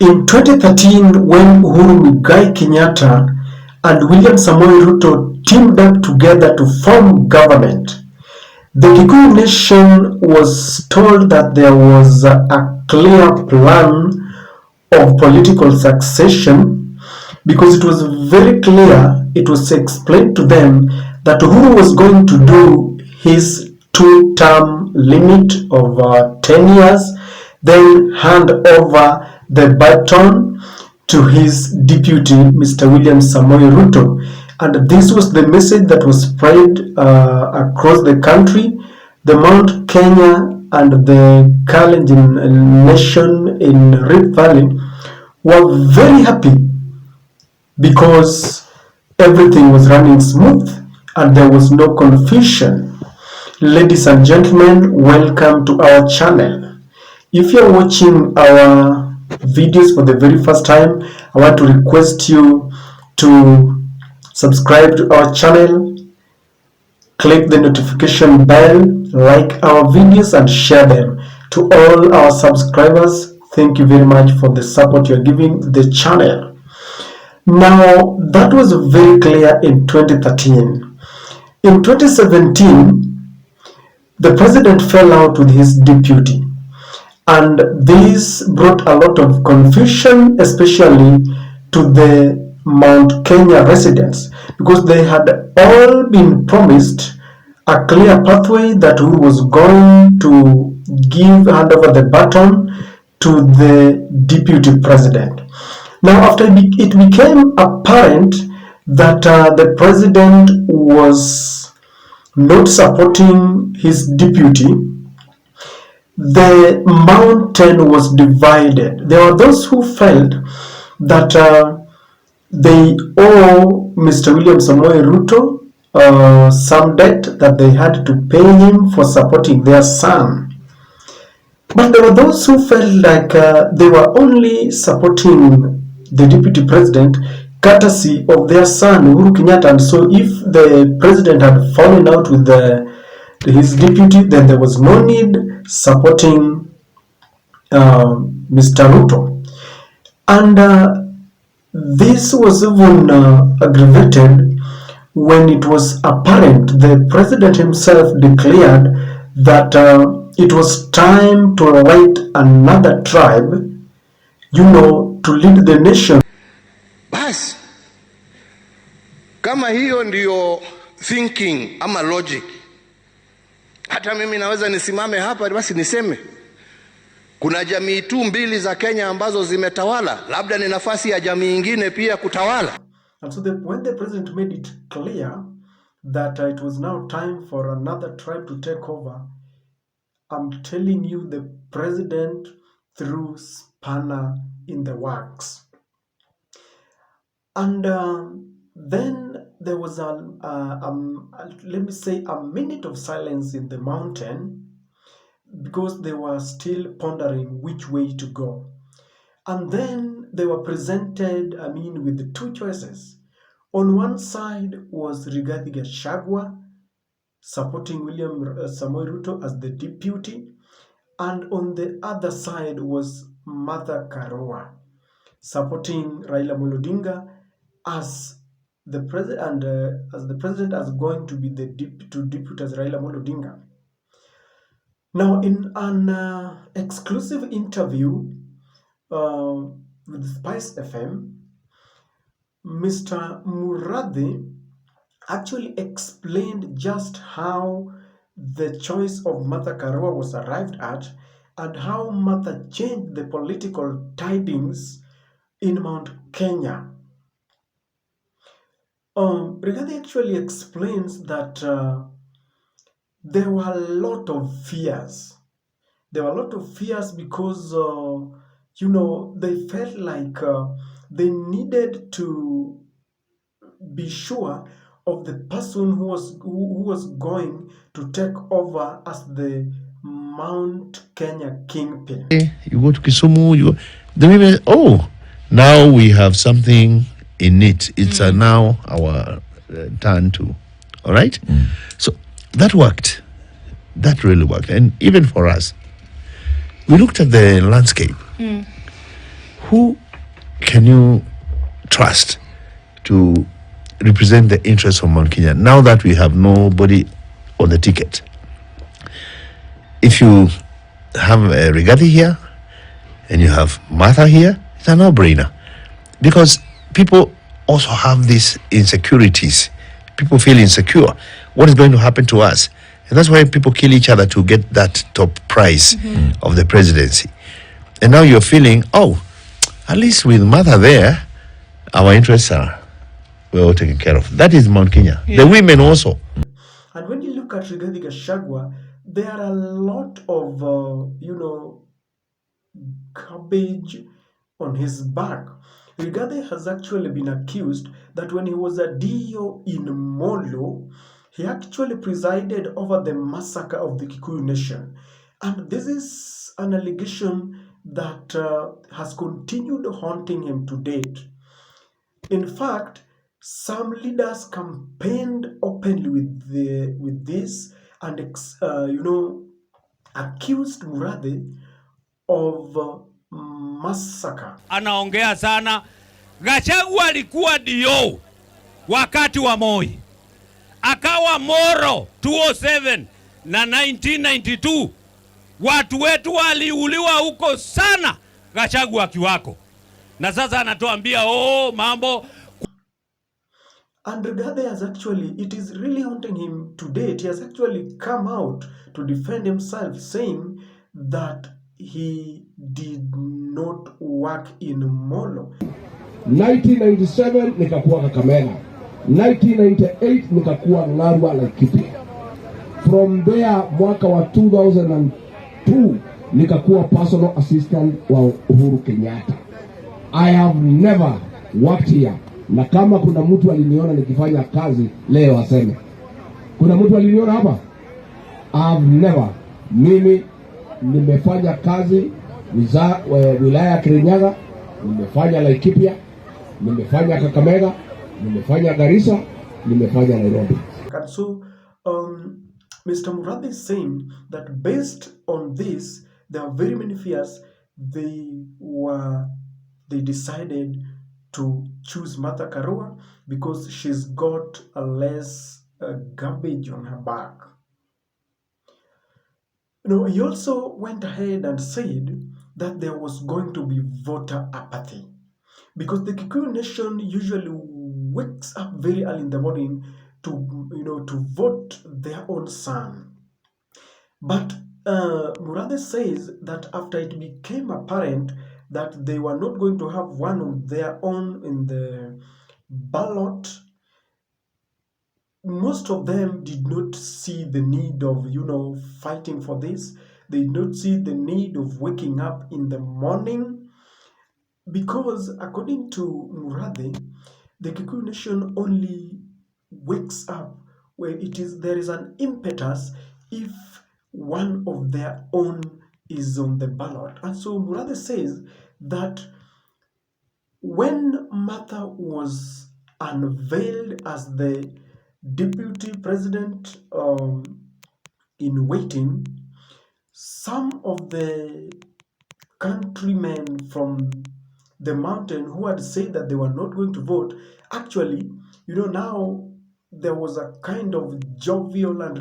In 2013, when Uhuru Muigai Kenyatta and William Samoei Ruto teamed up together to form government, the Kikuyu nation was told that there was a clear plan of political succession, because it was very clear, it was explained to them that Uhuru was going to do his two-term limit of 10 years, then hand over the baton to his deputy, Mr. William Samoei Ruto. And this was the message that was spread across the country. The Mount Kenya and the Kalenjin nation in Rift Valley were very happy because everything was running smooth and there was no confusion. Ladies and gentlemen, welcome to our channel. If you're watching our videos for the very first time, I want to request you to subscribe to our channel, click the notification bell, like our videos and share them. To all our subscribers, thank you very much for the support you're giving the channel. Now, that was very clear in 2013. In 2017, the president fell out with his deputy, and this brought a lot of confusion, especially to the Mount Kenya residents, because they had all been promised a clear pathway that who was going to hand over the baton to the deputy president. Now, after it became apparent that the president was not supporting his deputy, the mountain was divided. There were those who felt that they owe Mr. William Samoei Ruto some debt that they had to pay him for supporting their son. But there were those who felt like they were only supporting the deputy president courtesy of their son, Uhuru Kenyatta. And so if the president had fallen out with his deputy, then there was no need supporting Mr. Ruto. And this was even aggravated when it was apparent the president himself declared that it was time to elect another tribe, to lead the nation. Basi kama hiyo ndiyo thinking ama logic, hata mimi naweza nisimame hapa basi niseme kuna jamii tu mbili za Kenya ambazo zimetawala, labda ni nafasi ya jamii nyingine pia kutawala. And so when the president made it clear that it was now time for another tribe to take over, I'm telling you, the president threw spanner in the works. And then there was let me say, a minute of silence in the mountain, because they were still pondering which way to go. And then they were presented, with the two choices. On one side was Rigathi supporting William Samoei Ruto as the deputy, and on the other side was Martha Karua supporting Raila Odinga as the president, as going to be the deputy as Raila Odinga. Now, in an exclusive interview with Spice FM, Mr. Murathe actually explained just how the choice of Martha Karua was arrived at, and how Martha changed the political tidings in Mount Kenya. Rigathi actually explains that there were a lot of fears. There were a lot of fears because, they felt like they needed to be sure of the person who was going to take over as the Mount Kenya kingpin. You go to Kisumu, now we have something in it. It's now our turn to, all right? So that worked. That really worked. And even for us, we looked at the landscape. who can you trust to represent the interests of Mount Kenya now that we have nobody on the ticket? If you have Rigathi here and you have Murathe here, it's a no-brainer, because people also have these insecurities. People feel insecure. What is going to happen to us? And that's why people kill each other to get that top prize of the presidency. And now you're feeling, oh, at least with Murathe there, our interests are well taken care of. That is Mount Kenya. The women also. And when you look at Rigathi Gachagua, there are a lot of, garbage on his back. Rigathi has actually been accused that when he was a DO in Molo, he actually presided over the massacre of the Kikuyu nation. And this is an allegation that has continued haunting him to date. In fact, some leaders campaigned openly with this and accused Murathe of massacre. Anaongea sana. Gachagua alikuwa DO wakati wa Moi, akawa Moro 2007 na 1992. Watu wetu waliuliwa huko sana, Gachagua akiwako, na sasa anatuambia mambo. And Rigathi has actually, it is really haunting him to date. He has actually come out to defend himself, saying that he did not work in Molo. 1997 nikakuwa Kakamega, 1998 nikakuwa Karua Laikipia. From there mwaka wa 2002 nikakuwa personal assistant wa Uhuru Kenyatta. I have never worked here. Na kama kuna mtu aliniona nikifanya kazi leo aseme. Kuna mtu aliniona hapa? I've never. Mimi nimefanya kazi wilaya ya Kirinyaga, nimefanya Laikipia, nimefanya Kakamega, nimefanya Garissa, nimefanya Nairobi. And so Mr. Murathe is saying that based on this, there are very many fears. They decided to choose Martha Karua because she's got a less garbage on her back. He also went ahead and said that there was going to be voter apathy because the Kikuyu nation usually wakes up very early in the morning to vote their own son. But Murathe says that after it became apparent that they were not going to have one of their own in the ballot, most of them did not see the need of, fighting for this. They did not see the need of waking up in the morning because, according to Murathe, the Kikuyu nation only wakes up where there is an impetus if one of their own is on the ballot. And so Murathe says that when Martha was unveiled as the deputy president in waiting, some of the countrymen from the mountain who had said that they were not going to vote, actually, now there was a kind of jovial and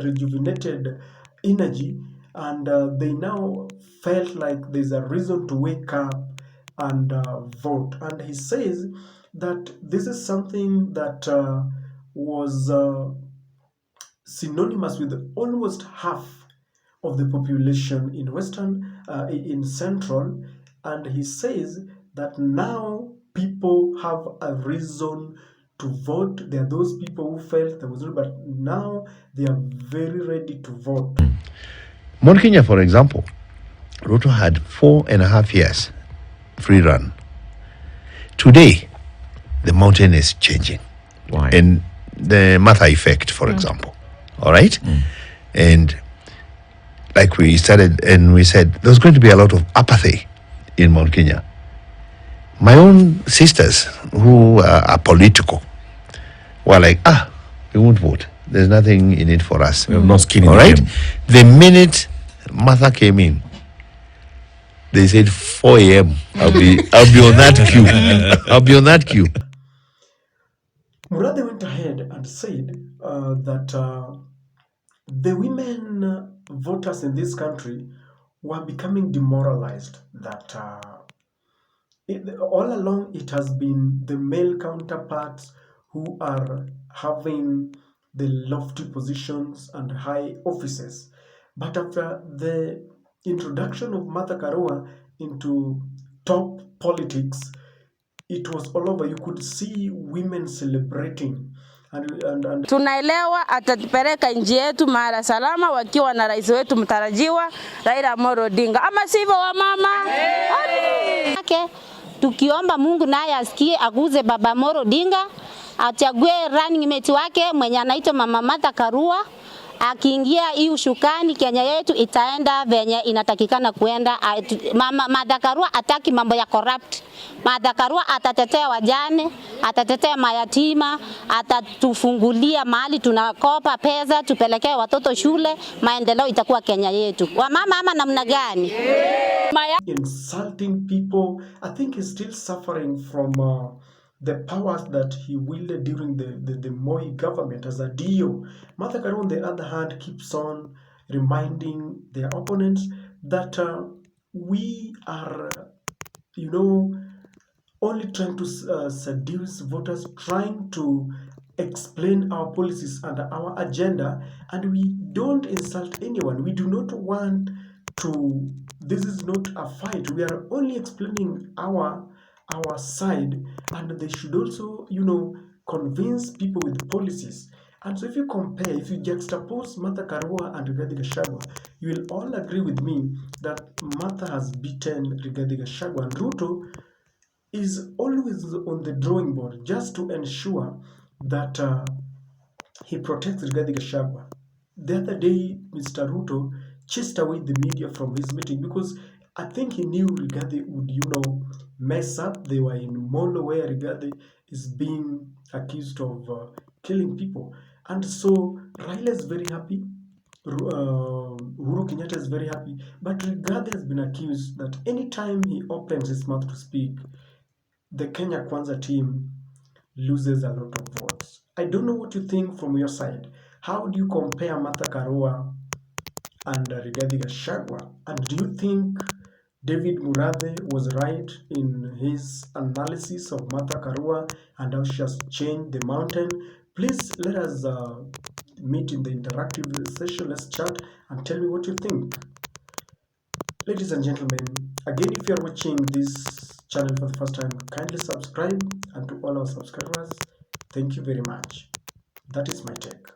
rejuvenated energy, and they now felt like there's a reason to wake up and vote. And he says that this is something that was synonymous with almost half of the population in Central, and he says that now people have a reason to vote. There are those people who felt there was no, but now they are very ready to vote. Mount Kenya, for example, Ruto had 4.5 years free run. Today, the mountain is changing. Why? And the Martha effect, for example. All right? And like we started and we said, there's going to be a lot of apathy in Mount Kenya. My own sisters who are political were like, we won't vote. There's nothing in it for us. We have no skin in all the right? game. The minute Martha came in, they said 4 a.m. I'll be on that queue. I'll be on that queue. Murathe went ahead and said that the women voters in this country were becoming demoralized, that all along it has been the male counterparts who are having the lofty positions and high offices. But after the introduction of Martha Karua into top politics, it was all over. You could see women celebrating and tunaelewa atatupeleka nchi yetu mara salama wakiwa na rais wetu mtarajiwa Raila Amolo Odinga, ama sivyo wa mama? Tukiomba Mungu naye asikie, aguze baba Amolo Odinga, achague running mate wake mwenye anaitwa mama Martha Karua. Akiingia hii ushukani, Kenya yetu itaenda venye inatakikana kuenda. Mama Martha Karua ataki mambo ya corrupt. Martha Karua atatetea wajane, atatetea mayatima, atatufungulia mahali tunakopa pesa tupelekee watoto shule, maendeleo itakuwa Kenya yetu. Wamama ama namna gani? Insulting people. I think he's still suffering from the powers that he wielded during the Moi government as a DO. Martha Karua, on the other hand, keeps on reminding their opponents that we are, only trying to seduce voters, trying to explain our policies and our agenda, and we don't insult anyone. We do not want to, this is not a fight. We are only explaining our side, and they should also, convince people with policies. And so if you compare, if you juxtapose Martha Karua and Rigathi Gachagua, you will all agree with me that Martha has beaten Rigathi Gachagua, and Ruto is always on the drawing board just to ensure that he protects Rigathi Gachagua. The other day, Mr. Ruto chased away the media from his meeting because I think he knew Rigathi would, mess up. They were in Molo where Rigathi is being accused of killing people. And so Raila is very happy. Uhuru Kenyatta is very happy. But Rigathi has been accused that anytime he opens his mouth to speak, the Kenya Kwanza team loses a lot of votes. I don't know what you think from your side. How do you compare Martha Karua and Rigathi Gachagua? And do you think David Murathe was right in his analysis of Martha Karua and how she has changed the mountain? Please let us meet in the interactive session. Let's chat and tell me what you think. Ladies and gentlemen, again, if you are watching this channel for the first time, kindly subscribe, and to all our subscribers, thank you very much. That is my take.